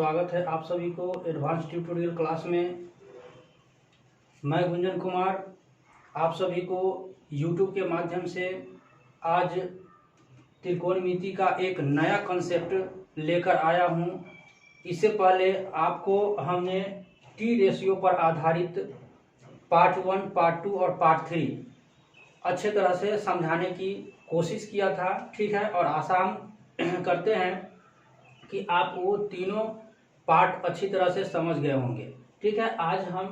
स्वागत है आप सभी को एडवांस ट्यूटोरियल क्लास में। मैं गुंजन कुमार आप सभी को YouTube के माध्यम से आज त्रिकोणमिति का एक नया कॉन्सेप्ट लेकर आया हूं। इससे पहले आपको हमने टी रेशियो पर आधारित पार्ट 1, पार्ट 2 और पार्ट 3 अच्छे तरह से समझाने की कोशिश किया था, ठीक है। और आशा करते हैं कि आप वो तीनों पार्ट अच्छी तरह से समझ गए होंगे, ठीक है। आज हम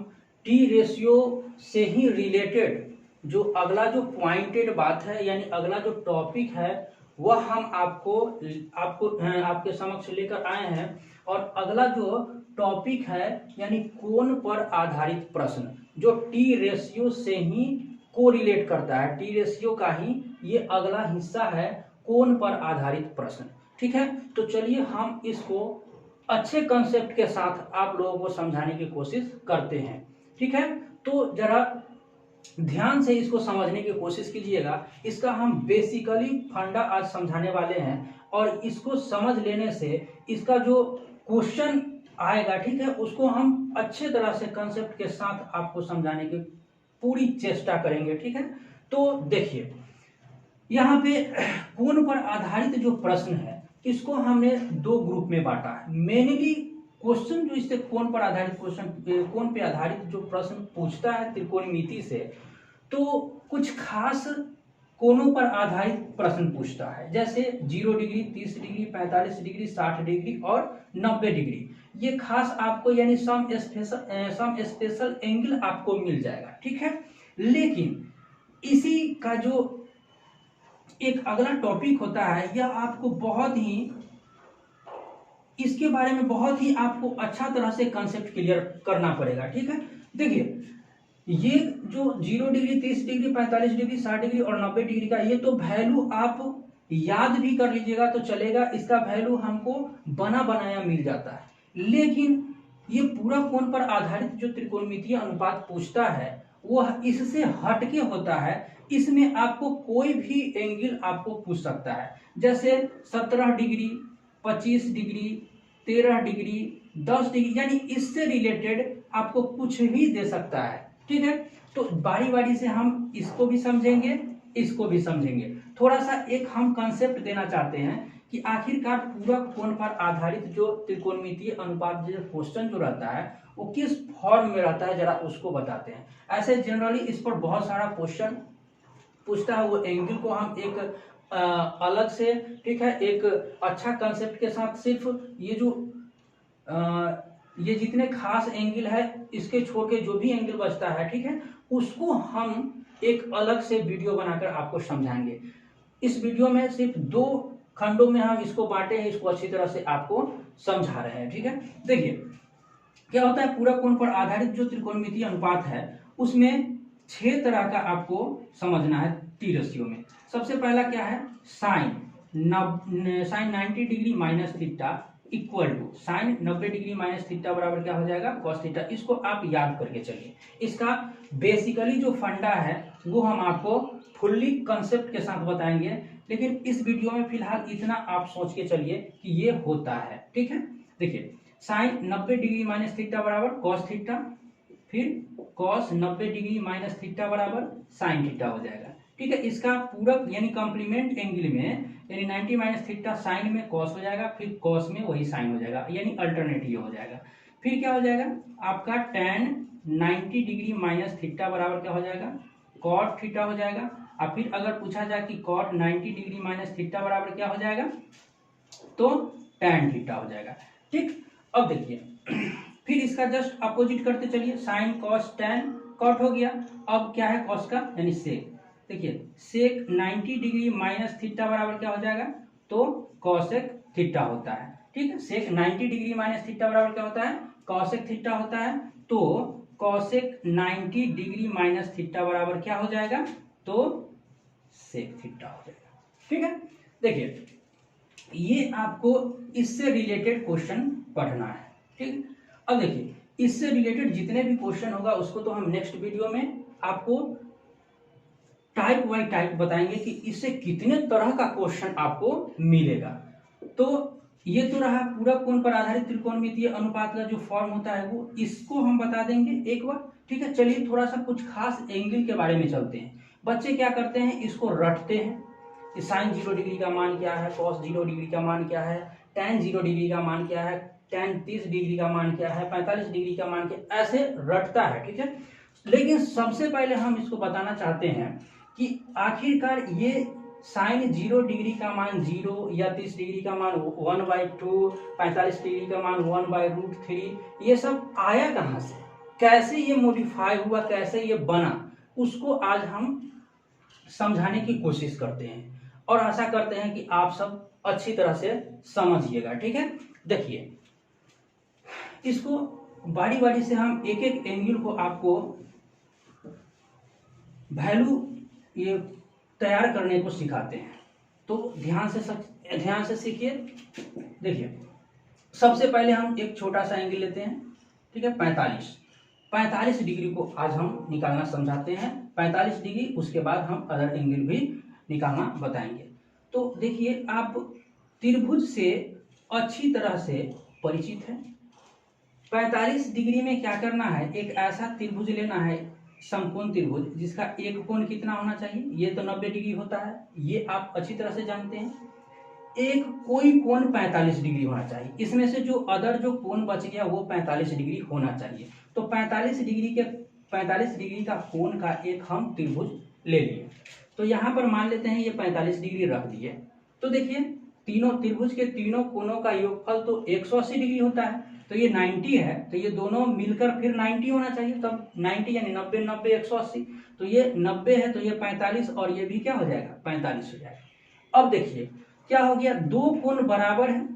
टी रेशियो से ही रिलेटेड जो अगला जो पॉइंटेड बात है, यानी अगला जो टॉपिक है, वह हम आपके समक्ष लेकर आए हैं। और अगला जो टॉपिक है यानी कोण पर आधारित प्रश्न, जो टी रेशियो से ही कोरिलेट करता है। टी रेशियो का ही ये अगला हिस्सा है, कोण पर आधारित प्रश्न, ठीक है। तो चलिए हम इसको अच्छे कंसेप्ट के साथ आप लोगों को समझाने की कोशिश करते हैं, ठीक है। तो जरा ध्यान से इसको समझने की कोशिश कीजिएगा। इसका हम बेसिकली फंडा आज समझाने वाले हैं और इसको समझ लेने से इसका जो क्वेश्चन आएगा, ठीक है, उसको हम अच्छे तरह से कंसेप्ट के साथ आपको समझाने की पूरी चेष्टा करेंगे, ठीक है। तो देखिए यहाँ पे कोण पर आधारित जो प्रश्न है इसको हमने दो ग्रुप में बांटा है। मेनली क्वेश्चन जो इससे कोण पर आधारित कोण पे आधारित जो प्रश्न पूछता है त्रिकोणमिति से, तो कुछ खास कोणों पर आधारित प्रश्न पूछता है, जैसे 0 डिग्री, 30 डिग्री, 45 डिग्री, 60 डिग्री और 90 डिग्री। ये खास आपको यानी सम स्पेशल एंगल आपको मिल जाएगा, ठीक है। लेकिन इसी का जो एक अगला टॉपिक होता है, यह आपको बहुत ही इसके बारे में बहुत ही आपको अच्छा तरह से कंसेप्ट क्लियर करना पड़ेगा, ठीक है। देखिए ये जो 0 डिग्री, 30 डिग्री, 45 डिग्री, 60 डिग्री और 90 डिग्री का ये तो वैल्यू आप याद भी कर लीजिएगा तो चलेगा। इसका वैल्यू हमको बना बनाया मिल जाता है। लेकिन ये पूरा कोण पर आधारित जो त्रिकोणमितीय अनुपात पूछता है वह इससे हटके होता है। इसमें आपको कोई भी एंगल आपको पूछ सकता है, जैसे 17 डिग्री, 25 डिग्री, 13 डिग्री, 10 डिग्री, यानी इससे रिलेटेड आपको कुछ भी दे सकता है, ठीक है। तो बारी बारी से हम इसको भी समझेंगे, इसको भी समझेंगे। थोड़ा सा एक हम कंसेप्ट देना चाहते हैं कि आखिरकार पूरा कोण पर आधारित जो त्रिकोणमितीय अनुपात जो क्वेश्चन जो रहता है वो किस फॉर्म में रहता है, जरा उसको बताते हैं। ऐसे जनरली इस पर बहुत सारा क्वेश्चन पूछता है। वो एंगल को हम एक अलग से, ठीक है, एक अच्छा कंसेप्ट के साथ सिर्फ ये जो ये जितने खास एंगल है इसके छोड़ के जो भी एंगल बचता है, ठीक है, उसको हम एक अलग से वीडियो बनाकर आपको समझाएंगे। इस वीडियो में सिर्फ 2 खंडों में हम इसको बांटे हैं, इसको अच्छी तरह से आपको समझा रहे हैं, ठीक है। देखिए क्या होता है, पूरा कोण पर आधारित जो त्रिकोणमितीय अनुपात है उसमें 6 तरह का आपको समझना है टी रेशियो में। सबसे पहला क्या है, sine 90 degree minus theta equal to sine 90 degree minus theta बराबर क्या हो जाएगा, कॉस थीटा। इसको आप याद करके चलिए। इसका बेसिकली जो फंडा है वो हम आपको फुल्ली कंसेप्ट के साथ बताएंगे, लेकिन इस वीडियो में फिलहाल इतना आप सोच के चलिए कि ये होता है, ठीक है। देखिए साइन 90 डिग्री माइनस थीटा बराबर कॉस थीटा, फिर कॉस 90 डिग्री माइनस थीटा बराबर साइन थीटा हो जाएगा, ठीक है। इसका पूरक यानी कॉम्प्लीमेंट एंगल में यानी 90 माइनस थीटा साइन में कॉस हो जाएगा, फिर कॉस में वही साइन हो जाएगा, यानी अल्टरनेटिव हो जाएगा। फिर क्या हो जाएगा आपका tan 90 डिग्री माइनस थीटा बराबर क्या हो जाएगा, कॉट थीटा हो जाएगा। और फिर अगर पूछा जाए कि कॉट 90 डिग्री माइनस थीटा बराबर क्या हो जाएगा, तो tan थीटा हो जाएगा, ठीक। अब देखिए फिर इसका जस्ट अपोजिट करते चलिए, साइन कॉस टैन कॉट हो गया। अब क्या है कॉस का यानी सेक। देखिए सेक 90 डिग्री माइनस थीटा बराबर क्या हो जाएगा, तो कॉसेक थीटा होता है, ठीक है। सेक 90 डिग्री माइनस थीटा बराबर क्या होता है, कॉसेक थीटा होता है। तो कॉसेक 90 डिग्री माइनस थीटा बराबर क्या हो जाएगा, तो सेक थीटा हो जाएगा, ठीक है। देखिए ये आपको इससे रिलेटेड क्वेश्चन पढ़ना है, ठीक। अब देखिए इससे रिलेटेड जितने भी क्वेश्चन होगा उसको तो हम नेक्स्ट वीडियो में आपको टाइप बाय टाइप बताएंगे कि इससे कितने तरह का क्वेश्चन आपको मिलेगा। तो ये तो रहा पूरा कोण पर आधारित त्रिकोणमितीय अनुपात का जो फॉर्म होता है वो, इसको हम बता देंगे एक बार, ठीक है। चलिए थोड़ा सा कुछ खास एंगल के बारे में चलते हैं। बच्चे क्या करते हैं, इसको रटते हैं कि साइन 0 डिग्री का मान क्या है, कॉस 0 डिग्री का मान क्या है, tan 0 डिग्री का मान क्या है, tan 30 डिग्री का मान क्या है, 45 डिग्री का मान क्या, ऐसे रटता है, ठीक है। लेकिन सबसे पहले हम इसको बताना चाहते हैं कि आखिरकार ये साइन 0 डिग्री का मान 0 या 30 डिग्री का मान 1/2, 45 डिग्री का मान 1/√3, ये सब आया कहाँ से, कैसे ये मॉडिफाई हुआ, कैसे ये बना, उसको आज हम समझाने की कोशिश करते हैं और आशा करते हैं कि आप सब अच्छी तरह से समझिएगा, ठीक है। देखिए इसको बारी बारी से हम एक एक एंगल को आपको वैल्यू ये तैयार करने को सिखाते हैं, तो ध्यान से सीखिए। देखिए सबसे पहले हम एक छोटा सा एंगल लेते हैं, ठीक है, 45 डिग्री को आज हम निकालना समझाते हैं। 45 डिग्री, उसके बाद हम अदर एंगल भी निकालना बताएंगे। तो देखिए आप त्रिभुज से अच्छी तरह से परिचित हैं। 45 डिग्री में क्या करना है, एक ऐसा त्रिभुज लेना है, समकोण त्रिभुज, जिसका एक कोण कितना होना चाहिए, ये तो 90 डिग्री होता है, ये आप अच्छी तरह से जानते हैं। एक कोई कोण 45 डिग्री होना चाहिए, इसमें से जो अदर जो कोण बच गया वो 45 डिग्री होना चाहिए। तो 45 डिग्री का कोण का एक हम त्रिभुज ले लिए। तो यहाँ पर मान लेते हैं ये 45 डिग्री रख दिए। तो देखिए तीनों त्रिभुज के तीनों कोणों का योगफल तो 180 डिग्री होता है, तो ये 90 है, तो ये दोनों मिलकर फिर 90 होना चाहिए, तब 90 यानी 90 90 180, तो ये 90 है, तो ये 45 और ये भी क्या हो जाएगा, 45 हो जाएगा। अब देखिए क्या हो गया, दो कोण बराबर है,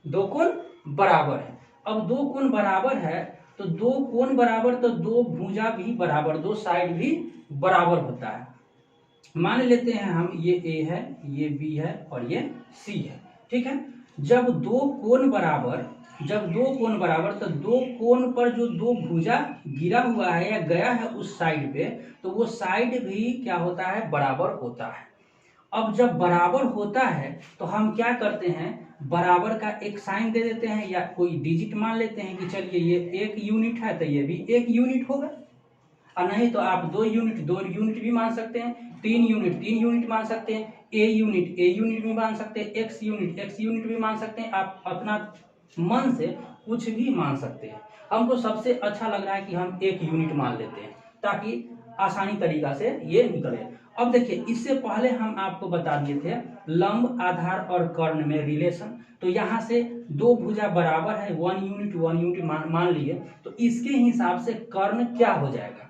दो कोण बराबर है। अब दो कोण बराबर है तो दो कोण बराबर तो दो भुजा भी बराबर, दो साइड भी बराबर होता है। मान लेते हैं हम ये ए है, ये बी है और ये सी है, ठीक है। जब दो कोण बराबर तो दो कोण पर जो दो भुजा गिरा हुआ है या गया है उस साइड पे, तो वो साइड भी क्या होता है, बराबर होता है। अब जब बराबर होता है तो हम क्या करते हैं, बराबर का एक साइन दे देते हैं या कोई डिजिट मान लेते हैं कि चलिए ये 1 यूनिट है तो ये भी 1 यूनिट होगा, और नहीं तो आप 2 यूनिट भी मान सकते हैं, 3 यूनिट मान सकते हैं, ए यूनिट भी मान सकते हैं, एक्स यूनिट भी मान सकते हैं। आप अपना मन से कुछ भी मान सकते हैं। हमको सबसे अच्छा लग रहा है कि हम 1 यूनिट मान लेते हैं ताकि आसानी तरीका से ये निकले। अब देखिए इससे पहले हम आपको बता दिए थे लंब, आधार और कर्ण में रिलेशन। तो यहाँ से दो भुजा बराबर है, 1 यूनिट मान लिए, तो इसके हिसाब से कर्ण क्या हो जाएगा।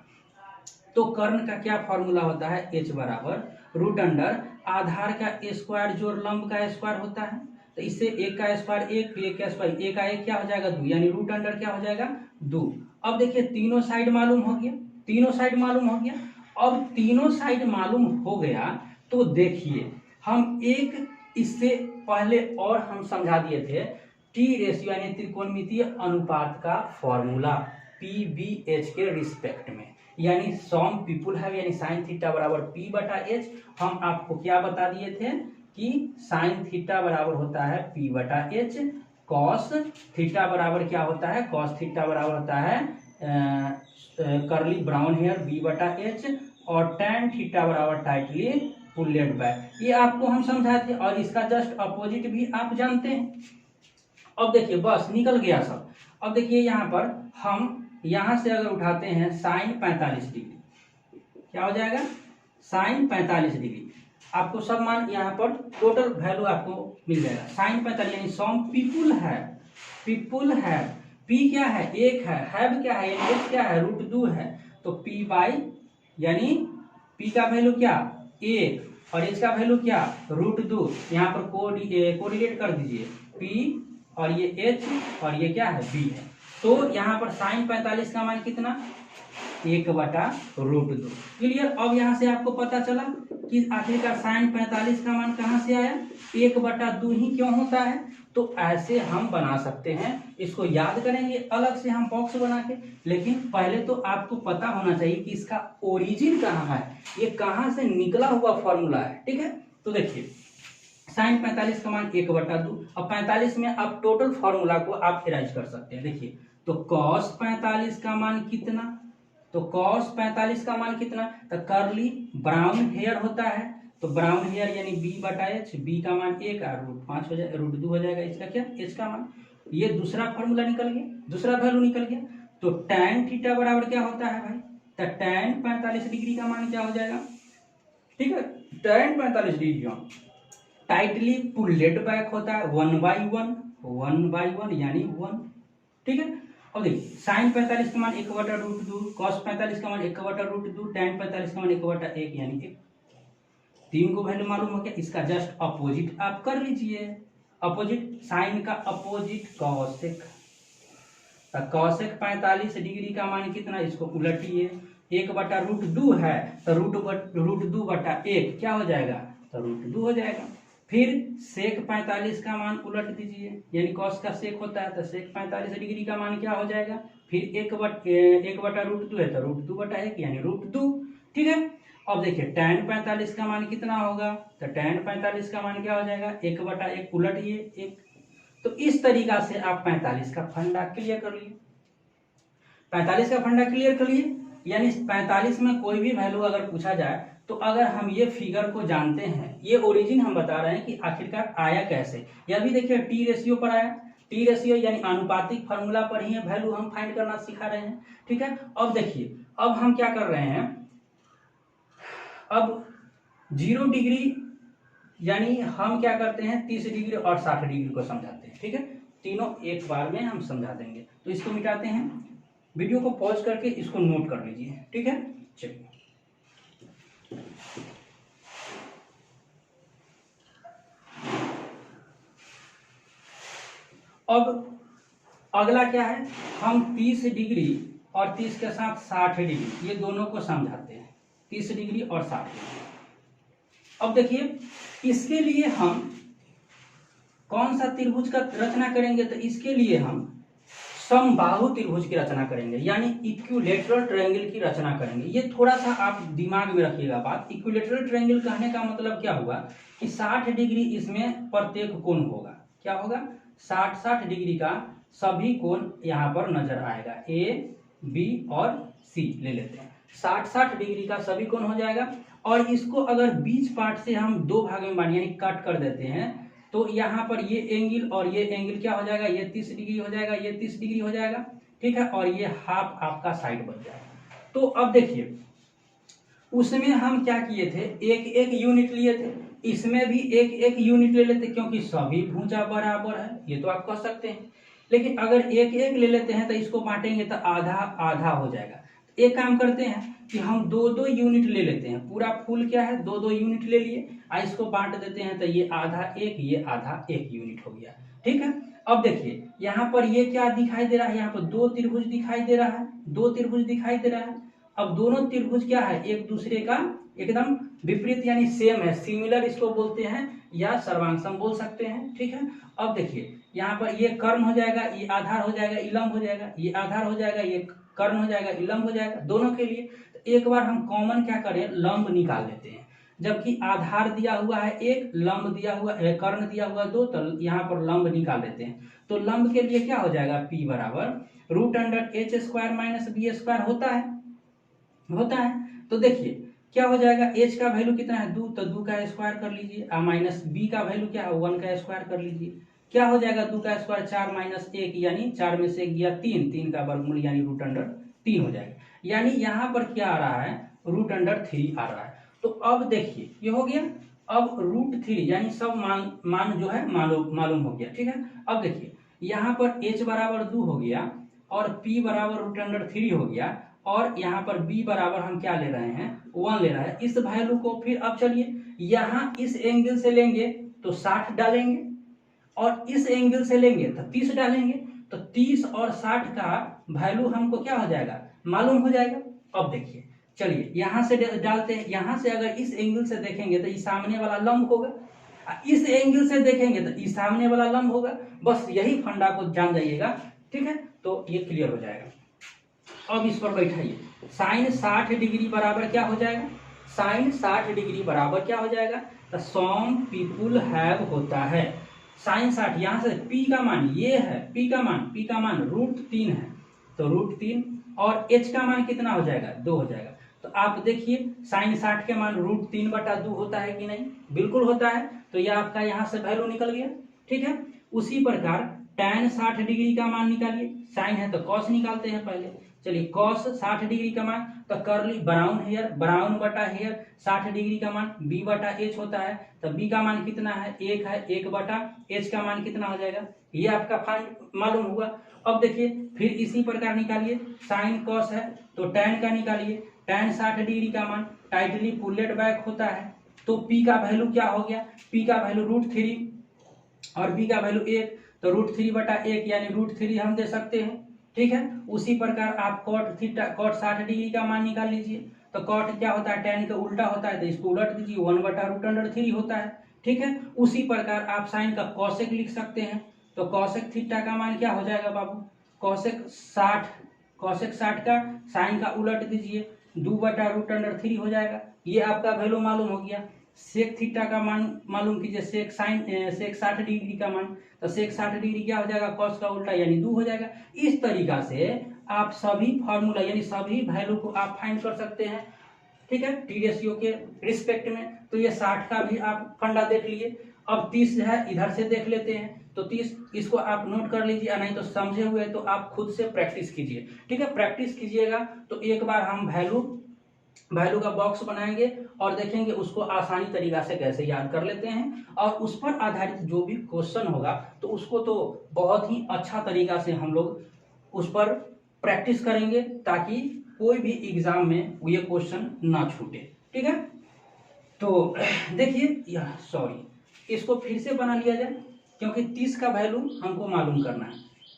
तो कर्ण का क्या फॉर्मूला होता है, h बराबर रूट अंडर आधार का स्क्वायर जोड़ लंब का स्क्वायर होता है। तो इससे एक का स्क्वायर एक, फिर एक का स्क्वायर, एक का एक क्या हो जाएगा 2, यानी रूट अंडर क्या हो जाएगा 2। अब देखिए तीनों साइड मालूम हो गया, अब तीनों साइड मालूम हो गया तो देखिए हम एक इससे पहले और हम समझा दिए थे टी रेशियो यानी त्रिकोणमितीय अनुपात का फॉर्मूला PBH के रिस्पेक्ट में, यानी सॉम पीपुल है, यानी साइन थीटा बराबर P/H। हम आपको क्या बता दिए थे कि साइन थीटा बराबर होता है P/H, कॉस थीटा बराबर क्या होता है, कॉस थीटा बराबर होता है करली ब्राउन हेयर B/H, और टैन थीटा बराबर टाइटली पुल्लेट बैक। ये आपको हम समझाए थे और इसका जस्ट अपोजिट भी आप जानते हैं। अब देखिए बस निकल गया सब। अब देखिए यहाँ पर हम यहाँ से अगर उठाते हैं साइन 45 डिग्री, क्या हो जाएगा, साइन 45 डिग्री। आपको सब मान यहाँ पर टोटल वैल्यू आपको मिल जाएगा। साइन 45 यानी सॉम पीपुल है, पी क्या है, एक है, हैव क्या है, एच क्या है, रूट 2 है, तो पी बाई यानी पी का वैल्यू क्या 1 और एच का वैल्यू क्या रूट 2। यहाँ पर कोरिलेट कर दीजिए, पी और ये एच और ये क्या है बी है। तो यहाँ पर साइन 45 का मान कितना 1/√2। क्लियर। अब यहाँ से आपको पता चला कि आखिरकार साइन 45 का मान कहाँ से आया, 1/2 ही क्यों होता है। तो ऐसे हम बना सकते हैं, इसको याद करेंगे अलग से हम बॉक्स बना के, लेकिन पहले तो आपको पता होना चाहिए कि इसका ओरिजिन कहाँ है, ये कहाँ से निकला हुआ फॉर्मूला है, ठीक है। तो देखिए साइन 45 का मान 1/2। अब 45 में आप टोटल फॉर्मूला को आप इरेज कर सकते हैं। देखिए तो कॉस 45 का मान कितना, तो कॉस 45 का मान कितना, तो कर्ली ब्राउन हेयर होता है, तो ब्राउन हेयर यानी b/h, b का मान 1 और √5 हो जाएगा, √2 हो जाएगा, इसका क्या h का मान। ये दूसरा फॉर्मूला निकल गया, दूसरा वैल्यू निकल गया। तो tan थीटा बराबर क्या होता है भाई, तो tan 45 डिग्री का मान क्या हो जाएगा, ठीक है, tan 45 डिग्री का टाइटली पुल्लेट बैक होता है 1/1 यानी 1, ठीक है। अब देखिए साइन 45 का मान 1/√2, कॉस 45 का मान 1/√2, tan 45 का मान 1/1 यानी 1। तीन को वैल्यू मालूम हो गया, इसका जस्ट अपोजिट आप कर लीजिए। अपोजिट साइन का अपोजिट कॉसेक, तो कॉसेक 45 डिग्री का मान कितना, इसको उलटिए, 1/√2 है तो √2/1 क्या हो जाएगा, तो √2 हो जाएगा। फिर सेक 45 का मान उलट दीजिए, यानी कॉस का सेक होता है तो सेक 45 डिग्री का मान क्या हो जाएगा, फिर 1/√2 है तो √2/1 यानी √2, ठीक है। अब देखिए tan 45 का मान कितना होगा, तो tan 45 का मान क्या हो जाएगा, 1/1 उलटिए 1। तो इस तरीका से आप 45 का फंडा क्लियर कर लिए, 45 का फंडा क्लियर कर लिए। यानी 45 में कोई भी वैल्यू अगर पूछा जाए तो अगर हम ये फिगर को जानते हैं, ये ओरिजिन हम बता रहे हैं कि आखिरकार आया कैसे। यह भी देखिए टी रेशियो पर आया, टी रेशियो यानी अनुपातिक फार्मूला पर ही वैल्यू हम फाइंड करना सिखा रहे हैं, ठीक है। अब देखिए अब हम क्या कर रहे हैं, अब 0 डिग्री यानी हम क्या करते हैं 30 डिग्री और 60 डिग्री को समझाते हैं, ठीक है। तीनों एक बार में हम समझा देंगे, तो इसको मिटाते हैं, वीडियो को पॉज करके इसको नोट कर लीजिए, ठीक है। चलिए अब अगला क्या है, हम 30 डिग्री और 30 के साथ 60 डिग्री ये दोनों को समझाते हैं, 30 डिग्री और 60 डिग्री। अब देखिए इसके लिए हम कौन सा त्रिभुज का रचना करेंगे, तो इसके लिए हम समबाहु त्रिभुज की रचना करेंगे, यानी इक्विलेटरल ट्रायंगल की रचना करेंगे। ये थोड़ा सा आप दिमाग में रखिएगा बात। इक्विलेटरल ट्रायंगल कहने का मतलब क्या हुआ कि 60 डिग्री इसमें प्रत्येक कोण होगा, क्या होगा, 60 डिग्री का सभी कोण यहाँ पर नजर आएगा, ए बी और सी ले लेते हैं, 60 डिग्री का सभी कोण हो जाएगा। और इसको अगर बीच पार्ट से हम दो भाग में बांट यानी कट कर देते हैं तो यहाँ पर ये एंगल और ये एंगल क्या हो जाएगा, ये 30 डिग्री हो जाएगा, ये 30 डिग्री हो जाएगा, ठीक है। और ये हाफ आपका साइड बन जाएगा। तो अब देखिए उसमें हम क्या किए थे, एक एक यूनिट लिए थे, इसमें भी एक एक यूनिट ले लेते क्योंकि सभी भुजा बराबर है, ये तो आप कह सकते हैं। लेकिन अगर एक एक ले लेते हैं तो इसको बांटेंगे तो आधा आधा हो जाएगा। एक काम करते हैं कि हम दो दो यूनिट ले लेते हैं, पूरा फुल क्या है दो दो यूनिट ले लिए, इसको बांट देते हैं तो ये आधा एक, ये आधा एक यूनिट हो गया, ठीक है। अब देखिए यहाँ पर ये क्या दिखाई दे रहा है, यहाँ पर दो त्रिभुज दिखाई दे रहा है, दो त्रिभुज दिखाई दे रहा है। अब दोनों त्रिभुज क्या है, एक दूसरे का एकदम विपरीत यानी सेम है, सिमिलर इसको बोलते हैं या सर्वांगसम बोल सकते हैं, ठीक है। अब देखिए यहाँ पर ये कर्ण हो जाएगा, ये आधार हो जाएगा, इलम्ब हो जाएगा, ये आधार हो जाएगा, ये कर्ण हो जाएगा, इलम्ब हो जाएगा दोनों के लिए। तो एक बार हम कॉमन क्या करें, लंब निकाल लेते हैं। जबकि आधार दिया हुआ है एक, लंब दिया हुआ है, कर्ण दिया हुआ दो, तो यहाँ पर लंब निकाल लेते हैं। तो लंब के लिए क्या हो जाएगा, P बराबर √h² - b² होता है। तो देखिए क्या हो जाएगा, h का वैल्यू कितना है 2, तो 2 का स्क्वायर कर लीजिए, माइनस b का वैल्यू क्या है 1 का स्क्वायर कर लीजिए, क्या हो जाएगा 2 का स्क्वायर 4 - 1 यानी 4 में से 1 गया 3, 3 का वर्गमूल यानी √3 हो जाएगा। यानी यहाँ पर क्या आ रहा है, √3 आ रहा है। तो अब देखिए ये हो गया, अब √3 यानी सब मान जो है मालूम हो गया, ठीक है। अब देखिए यहाँ पर h बराबर 2 हो गया और p बराबर √3 हो गया और यहाँ पर b बराबर हम क्या ले रहे हैं 1 ले रहे हैं। इस वैल्यू को फिर अब चलिए यहाँ इस एंगल से लेंगे तो 60 डालेंगे और इस एंगल से लेंगे तो 30 डालेंगे, तो 30 और 60 का वैल्यू हमको क्या हो जाएगा मालूम हो जाएगा। अब देखिए चलिए यहाँ से डालते हैं, यहाँ से अगर इस एंगल से देखेंगे तो इस सामने वाला लंब होगा, इस एंगल से देखेंगे तो इस सामने वाला लंब होगा। बस यही फंडा को जान जाइएगा, ठीक है। तो ये क्लियर हो जाएगा। अब इस पर बैठाइए, साइन 60 डिग्री बराबर क्या हो जाएगा, साइन 60 डिग्री बराबर क्या हो जाएगा, तो सम पीपुल हैव होता है साइन 60। यहाँ से पी का मान ये है, पी का मान √3 है, तो √3 और एच का मान कितना हो जाएगा, 2 हो जाएगा। तो आप देखिए साइन 60 के मान √3/2 होता है कि नहीं, बिल्कुल होता है। तो यह आपका यहाँ से वैल्यू निकल गया, ठीक है। उसी प्रकार tan 60 डिग्री का मान निकालिए, साइन है तो कॉस निकालते हैं पहले। चलिए कॉस 60 डिग्री का मान, तो करली ब्राउन बटा हेयर 60 डिग्री का मान b/h होता है, तो b का मान कितना है, 1 है, 1/h का मान कितना हो जाएगा, ये आपका फाइंड मालूम हुआ। अब देखिए फिर इसी प्रकार निकालिए, साइन कॉस है तो tan का निकालिए, tan 60 डिग्री का मान टाइटली पुलेट बैक होता है, तो p का वैल्यू क्या हो गया, p का वैल्यू √3 और b का वैल्यू 1, तो √3/1 यानी √3 हम दे सकते हैं, ठीक है। उसी प्रकार आप cot 60 डिग्री का मान निकाल लीजिए, तो cot क्या होता है, tan का उल्टा होता है, तो इसको उलट दीजिए, 1/√3 होता है, ठीक है। उसी प्रकार आप साइन का कॉसेक लिख सकते हैं, तो कॉसेक थीटा का मान क्या हो जाएगा बाबू, कॉसेक 60 का साइन का उलट दीजिए, 2/√3 हो जाएगा, ये आपका वैल्यू मालूम हो गया। सेक थीटा का मान मालूम कीजिए, सेक 60 डिग्री का मान, तो सेक 60 डिग्री क्या हो जाएगा, कॉस का उल्टा यानी 2 हो जाएगा। इस तरीका से आप सभी फॉर्मूला यानी सभी वैल्यू को आप फाइंड कर सकते हैं, ठीक है, टी रेशियो के रिस्पेक्ट में। तो ये 60 का भी आप फंडा देख लिए। अब 30 है, इधर से देख लेते हैं, तो 30 इसको आप नोट कर लीजिए, नहीं तो समझे हुए तो आप खुद से प्रैक्टिस कीजिए, ठीक है। प्रैक्टिस कीजिएगा तो एक बार हम वैल्यू का बॉक्स बनाएंगे और देखेंगे उसको आसानी तरीका से कैसे याद कर लेते हैं, और उस पर आधारित जो भी क्वेश्चन होगा तो उसको तो बहुत ही अच्छा तरीका से हम लोग उस पर प्रैक्टिस करेंगे, ताकि कोई भी एग्जाम में ये क्वेश्चन ना छूटे, ठीक है। तो देखिए इसको फिर से बना लिया जाए, क्योंकि 30 का वैल्यू हमको मालूम करना है।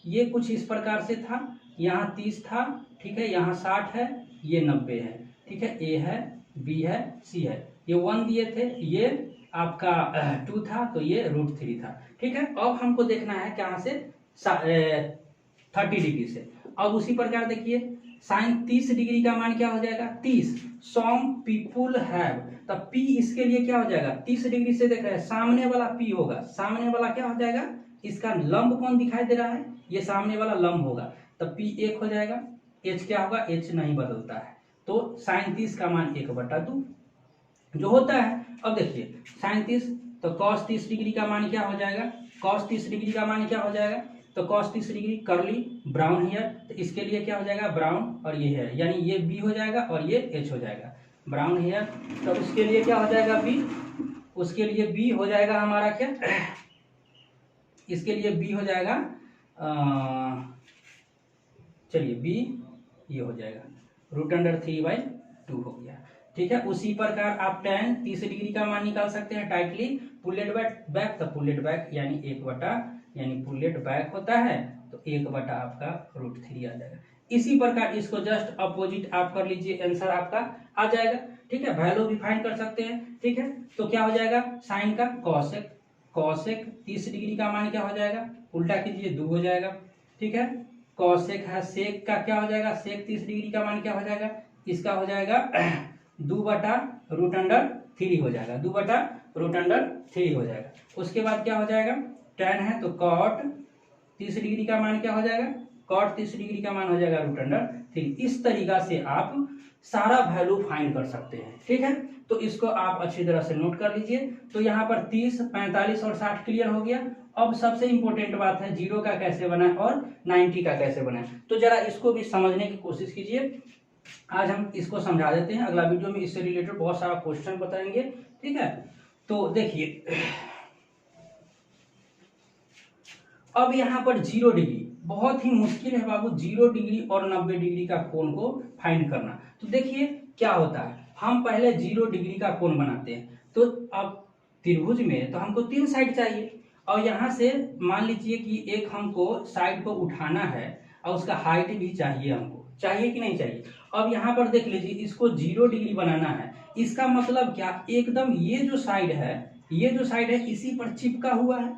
ये कुछ इस प्रकार से था, यहाँ 30 था, ठीक है, यहाँ 60 है, ये 90 है, ठीक है, ए है, बी है, सी है, ये 1 दिए थे, ये आपका 2 था, तो ये √3 था, ठीक है। अब हमको देखना है कहाँ से, 30 डिग्री से। अब उसी प्रकार देखिए साइन 30 डिग्री का मान क्या हो जाएगा, 30 सम पीपुल हैव, तब पी इसके लिए क्या हो जाएगा, 30 डिग्री से देख रहे हैं, सामने वाला पी होगा, सामने वाला क्या हो जाएगा, इसका लंब कौन दिखाई दे रहा है, ये सामने वाला लंब होगा, तब पी 1 हो जाएगा, एच क्या होगा, एच नहीं बदलता है, तो साइन 30 का मान 1/2 जो होता है। अब देखिए साइन 30, तो कॉस 30 डिग्री का मान क्या हो जाएगा, कॉस 30 डिग्री का मान क्या हो जाएगा, तो कॉस 30 डिग्री करली ब्राउन हेयर, तो इसके लिए क्या हो जाएगा, ब्राउन और ये है, यानी ये बी हो जाएगा और ये एच हो जाएगा, ब्राउन हेयर, तो उसके लिए क्या हो जाएगा बी, उसके लिए बी हो जाएगा हमारा क्या, इसके लिए बी हो जाएगा, चलिए बी ये हो जाएगा √3/2 हो गया, ठीक है। उसी प्रकार आप tan 30 डिग्री का मान निकाल सकते हैं, टाइटली पुलेट बैक, तो पुलेट बैक यानी 1/, यानी पुलेट बैक होता है, तो 1/ आपका √3 आ जाएगा। इसी प्रकार इसको जस्ट अपोजिट आप कर लीजिए, आंसर आपका आ जाएगा, ठीक है। वैल्यू भी फाइंड कर सकते हैं, ठीक है। तो क्या हो जाएगा, साइन का कॉसेक 30 डिग्री का मान क्या हो जाएगा, उल्टा कीजिए 2 हो जाएगा, ठीक है। कॉसेक है, सेक का क्या हो जाएगा, सेक 30 डिग्री का मान क्या हो जाएगा, इसका हो जाएगा 2/√3 हो जाएगा, 2/√3 हो जाएगा। उसके बाद क्या हो जाएगा, tan है तो cot 30 डिग्री का मान क्या हो जाएगा, cot 30 डिग्री का मान हो जाएगा √3। इस तरीका से आप सारा वैल्यू फाइंड कर सकते हैं, ठीक है। तो इसको आप अच्छी तरह से नोट कर लीजिए। तो यहाँ पर 30, 45 और 60 क्लियर हो गया। अब सबसे इंपॉर्टेंट बात है 0 का कैसे बना और 90 का कैसे बना, तो जरा इसको भी समझने की कोशिश कीजिए। आज हम इसको समझा देते हैं, अगला वीडियो में इससे रिलेटेड बहुत सारा क्वेश्चन बताएंगे, ठीक है। तो देखिए अब यहाँ पर 0 डिग्री बहुत ही मुश्किल है बाबू, 0 डिग्री और 90 डिग्री का कोण को फाइंड करना। तो देखिए क्या होता है, हम पहले 0 डिग्री का कोण बनाते हैं। तो अब त्रिभुज में तो हमको 3 साइड चाहिए, और यहाँ से मान लीजिए कि एक हमको साइड को उठाना है और उसका हाइट भी चाहिए, हमको चाहिए कि नहीं चाहिए। अब यहाँ पर देख लीजिए, इसको 0 डिग्री बनाना है, इसका मतलब क्या, एकदम ये जो साइड है इसी पर चिपका हुआ है,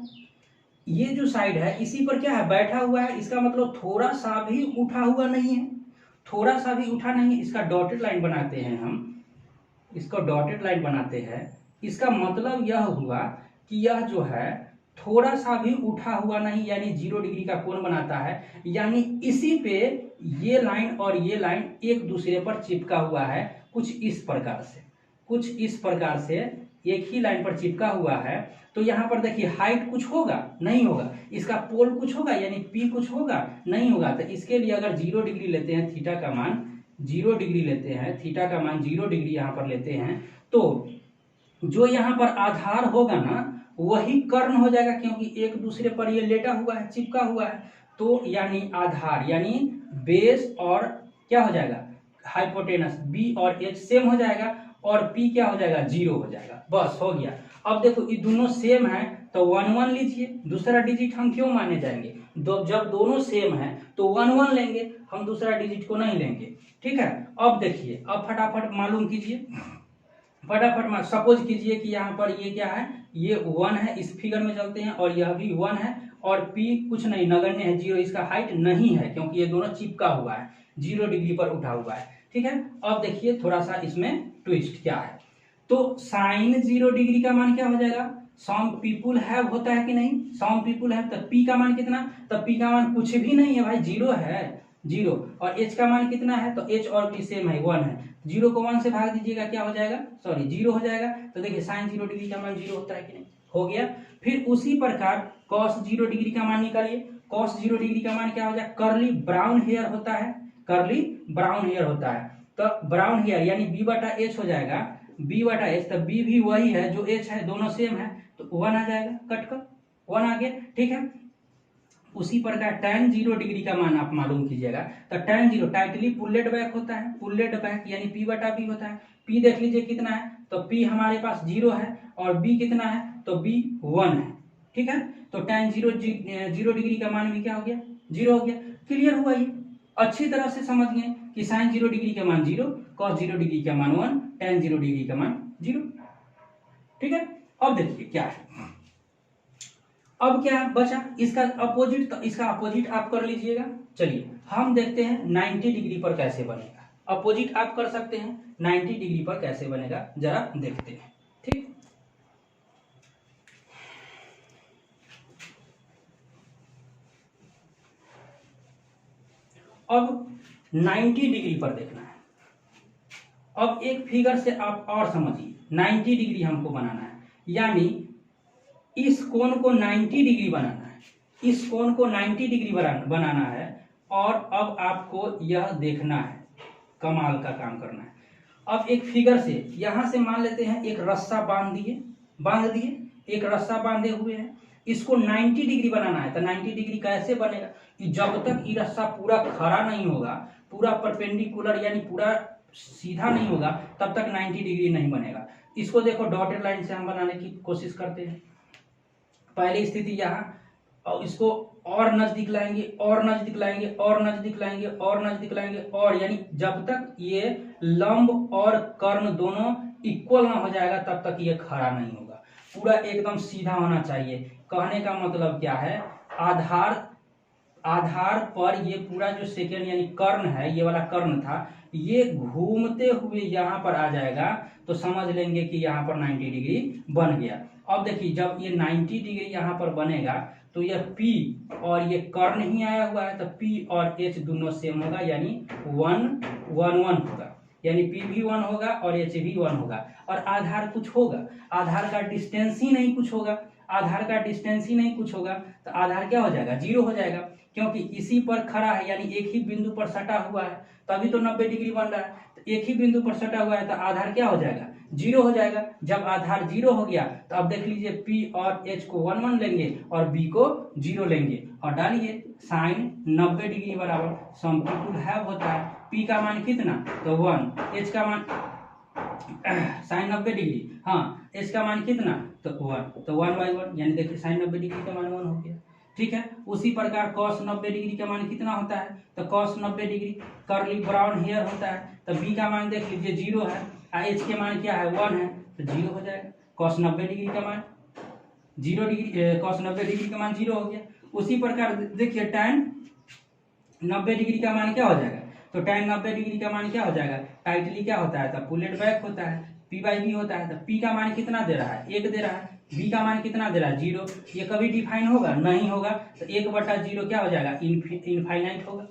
ये जो साइड है इसी पर क्या है, बैठा हुआ है। इसका मतलब थोड़ा सा भी उठा हुआ नहीं है, थोड़ा सा भी उठा नहीं है। इसका डॉटेड लाइन बनाते हैं हम, इसको डॉटेड लाइन बनाते हैं, इसका मतलब यह हुआ कि यह जो है थोड़ा सा भी उठा हुआ नहीं, यानी 0 डिग्री का कोण बनाता है। यानी इसी पे ये लाइन और ये लाइन एक दूसरे पर चिपका हुआ है, कुछ इस प्रकार से, कुछ इस प्रकार से एक ही लाइन पर चिपका हुआ है। तो यहाँ पर देखिए हाइट कुछ होगा, नहीं होगा, इसका पोल कुछ होगा, यानी पी कुछ होगा, नहीं होगा। तो इसके लिए अगर 0 डिग्री लेते हैं, थीटा का मान 0 डिग्री लेते हैं, थीटा का मान 0 डिग्री यहाँ पर लेते हैं, तो जो यहाँ पर आधार होगा ना वही कर्ण हो जाएगा, क्योंकि एक दूसरे पर ये लेटा हुआ है, चिपका हुआ है। तो यानी आधार यानी बेस और क्या हो जाएगा, हाइपोटेनस बी और एच सेम हो जाएगा, और पी क्या हो जाएगा, 0 हो जाएगा। बस हो गया। अब देखो ये दोनों सेम है तो 1 1 लीजिए, दूसरा डिजिट हम क्यों माने जाएंगे, जब दोनों सेम है तो 1 1 लेंगे, हम दूसरा डिजिट को नहीं लेंगे। ठीक है, अब देखिए, अब फटाफट मालूम कीजिए, फटाफट सपोज कीजिए कि यहाँ पर ये क्या है, ये 1 है, इस फिगर में चलते हैं, और यह भी 1 है, और P कुछ नहीं, नगण्य है, 0, इसका हाइट नहीं है क्योंकि ये दोनों चिपका हुआ है, 0 डिग्री पर उठा हुआ है। ठीक है, अब देखिए थोड़ा सा इसमें ट्विस्ट क्या है। तो साइन 0 डिग्री का मान क्या हो जाएगा, सम पीपुल हैव होता है कि नहीं, सम पीपुल हैव, तो P का मान कितना, तो P का मान कुछ भी नहीं है भाई, 0 है, 0, और H का मान कितना है, तो H और P सेम है, 1 है, 0 को 1 से भाग दीजिएगा, क्या हो जाएगा, सॉरी 0 हो जाएगा। तो देखिए साइन 0 डिग्री का मान 0 होता है कि नहीं, हो गया। फिर उसी प्रकार कॉस 0 डिग्री का मान निकालिए, कॉस 0 डिग्री का मान क्या हो जाएगा, कर्ली ब्राउन हेयर होता है, कर्ली ब्राउन हेयर होता है, तो ब्राउन हेयर यानी b बटा एच हो जाएगा, b बटा एच, तो b भी वही है जो h है, दोनों सेम है, तो 1 आ जाएगा, कट कर 1 आ गया। ठीक है, उसी प्रकार tan 0 डिग्री का मान आप मालूम कीजिएगा, तो tan 0 टाइटली पुल्लेट बैक होता है, पुल्लेट बैक यानी p बटा b होता है। p देख लीजिए कितना है, तो p हमारे पास 0 है, और b कितना है, तो b 1 है। ठीक है, तो tan 0 डिग्री का मान भी क्या हो गया, 0 हो गया। क्लियर हुआ, ये अच्छी तरह से समझ गए कि साइन 0 डिग्री का मान 0, कॉस 0 डिग्री का मान 1, tan 0 डिग्री का मान 0। ठीक है, अब देखिए क्या है, अब क्या बचा, इसका अपोजिट, तो इसका अपोजिट आप कर लीजिएगा। चलिए हम देखते हैं 90 डिग्री पर कैसे बनेगा, अपोजिट आप कर सकते हैं, 90 डिग्री पर कैसे बनेगा जरा देखते हैं। ठीक, अब 90 डिग्री पर देखना है। अब एक फिगर से आप और समझिए, 90 डिग्री हमको बनाना है, यानी इस कोण को 90 डिग्री बनाना है, इस कोण को 90 डिग्री बनाना है, और अब आपको यह देखना है, कमाल का काम करना है। अब एक फिगर से यहां से मान लेते हैं एक रस्सा बांध दिए, एक रस्सा बांधे हुए हैं, इसको 90 डिग्री बनाना है। तो 90 डिग्री कैसे बनेगा, कि जब तक ये रस्सा पूरा खड़ा नहीं होगा, पूरा परपेंडिकुलर यानी पूरा सीधा नहीं होगा, तब तक 90 डिग्री नहीं बनेगा। इसको देखो डॉटेड लाइन से हम बनाने की कोशिश करते हैं। पहली स्थिति यहाँ, और इसको और नजदीक लाएंगे, और नजदीक लाएंगे, और नजदीक लाएंगे, और नजदीक लाएंगे, और यानी जब तक ये लंब और कर्ण दोनों इक्वल ना हो जाएगा तब तक ये खड़ा नहीं होगा, पूरा एकदम सीधा होना चाहिए। कहने का मतलब क्या है, आधार पर ये पूरा जो सेकेंड यानी कर्ण है, ये वाला कर्ण था, ये घूमते हुए यहाँ पर आ जाएगा, तो समझ लेंगे कि यहाँ पर 90 डिग्री बन गया। अब देखिए जब ये 90 डिग्री यहाँ पर बनेगा तो यह P और ये कर्ण ही आया हुआ है, तो P और H दोनों सेम होगा, यानी 1 1 1 होगा, यानी P भी 1 होगा और H भी 1 होगा। और आधार कुछ होगा, आधार का डिस्टेंस ही नहीं कुछ होगा, आधार का डिस्टेंस ही नहीं कुछ होगा, तो आधार क्या हो जाएगा, 0 हो जाएगा, क्योंकि इसी पर खड़ा है, यानी एक ही बिंदु पर सटा हुआ है, तभी तो 90 डिग्री बन रहा है। तो एक ही बिंदु पर सटा हुआ है तो आधार क्या हो जाएगा, 0 हो जाएगा। जब आधार 0 हो गया तो अब देख लीजिए P और H को 1 1 लेंगे और B को 0 लेंगे, और डालिए साइन 90 डिग्री बराबर सम पीपुल हैव होता है, P का मान कितना, तो 1, H का मान साइन 90 डिग्री, हाँ H का मान कितना, तो 1, तो 1/1, यानी देखिए साइन 90 डिग्री का मान 1 हो गया। ठीक है, उसी प्रकार cos 90 डिग्री का मान कितना होता है, तो cos 90 degree curly brown hair होता है, तो B का मान देख लीजिए 0 है, H के मान क्या है 1 है, तो 0 हो जाएगा। cos 90 डिग्री का मान 0 डिग्री, cos 90 डिग्री का मान 0 हो गया। उसी प्रकार देखिए tan 90 डिग्री का मान क्या हो जाएगा, तो tan 90 डिग्री का मान क्या हो जाएगा, टाइटली क्या होता है, तो पुलेट बैक होता है, P बाई बी होता है, तो P का मान कितना दे रहा है, 1 दे रहा है, B का मान कितना दे रहा है, 0। ये कभी डिफाइन होगा, नहीं होगा, तो 1/0 क्या हो जाएगा, इनफाइनाइट होगा,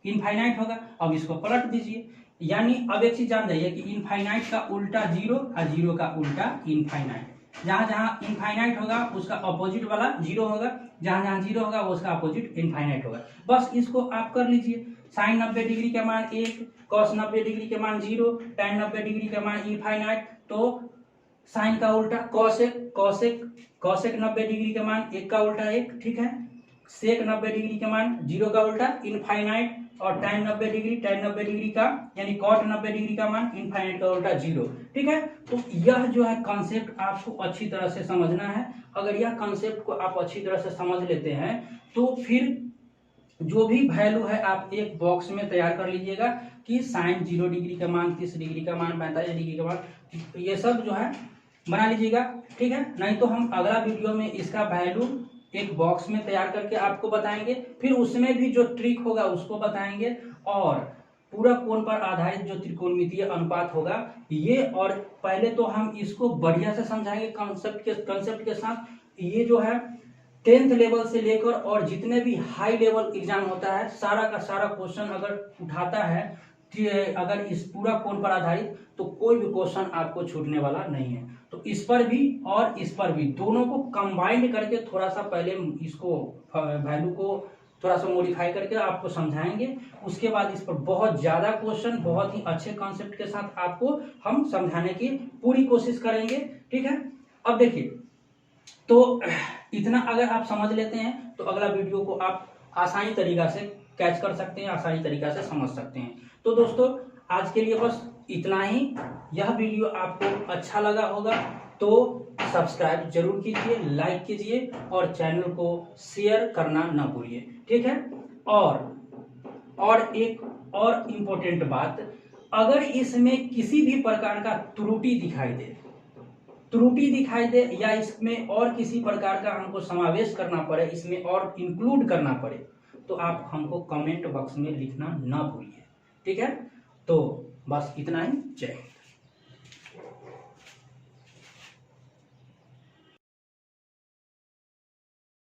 इनफाइनाइट होगा। अब इसको पलट दीजिए, यानी अब एक चीज जान जाइए कि इनफाइनाइट का उल्टा 0 और 0 का उल्टा इनफाइनाइट। जहां जहां इनफाइनाइट होगा उसका अपोजिट वाला 0 होगा, जहां जहां 0 होगा उसका अपोजिट इनफाइनाइट होगा। बस इसको आप कर लीजिए, साइन 90 डिग्री के मान 1, कॉस 90 डिग्री के मान 0, tan 90 डिग्री के मान इनफाइनाइट, तो साइन का उल्टा कॉसेक, कॉसेक 90 डिग्री के मान 1 का उल्टा 1, ठीक है। सेक 90 डिग्री के मान 0 का उल्टा इनफाइनाइट, और tan 90 डिग्री का यानी कॉट 90 डिग्री का मान इनफाइनाइट का उल्टा 0, ठीक है। तो यह जो है कॉन्सेप्ट आपको अच्छी तरह से समझना है। अगर यह कॉन्सेप्ट को आप अच्छी तरह से समझ लेते हैं तो फिर जो भी वैल्यू है आप एक बॉक्स में तैयार कर लीजिएगा कि साइन 0 डिग्री का मान, 30 डिग्री का मान, 45 डिग्री का मान, ये सब जो है बना लीजिएगा, ठीक है। नहीं तो हम अगला वीडियो में इसका वैल्यू एक बॉक्स में तैयार करके आपको बताएंगे, फिर उसमें भी जो ट्रिक होगा उसको बताएंगे, और पूरा कोण पर आधारित जो त्रिकोणमितीय अनुपात होगा ये, और पहले तो हम इसको बढ़िया से समझाएंगे कंसेप्ट के साथ। ये जो है 10th लेवल से लेकर और जितने भी हाई लेवल एग्जाम होता है सारा का सारा क्वेश्चन अगर उठाता है, अगर इस पूरा कोण पर आधारित, तो कोई भी क्वेश्चन आपको छूटने वाला नहीं है। तो इस पर भी और इस पर भी दोनों को कंबाइंड करके थोड़ा सा पहले इसको वैल्यू को थोड़ा सा मॉडिफाई करके आपको समझाएंगे, उसके बाद इस पर बहुत ज्यादा क्वेश्चन बहुत ही अच्छे कॉन्सेप्ट के साथ आपको हम समझाने की पूरी कोशिश करेंगे, ठीक है। अब देखिए, तो इतना अगर आप समझ लेते हैं तो अगला वीडियो को आप आसानी तरीका से कैच कर सकते हैं, आसानी तरीका से समझ सकते हैं। तो दोस्तों आज के लिए बस इतना ही। यह वीडियो आपको अच्छा लगा होगा तो सब्सक्राइब जरूर कीजिए, लाइक कीजिए और चैनल को शेयर करना ना भूलिए, ठीक है। और एक और इम्पोर्टेंट बात, अगर इसमें किसी भी प्रकार का त्रुटि दिखाई दे या इसमें और किसी प्रकार का हमको समावेश करना पड़े, इसमें और इंक्लूड करना पड़े, तो आप हमको कमेंट बॉक्स में लिखना ना भूलिए, ठीक है। तो बस इतना ही, जय हिंद।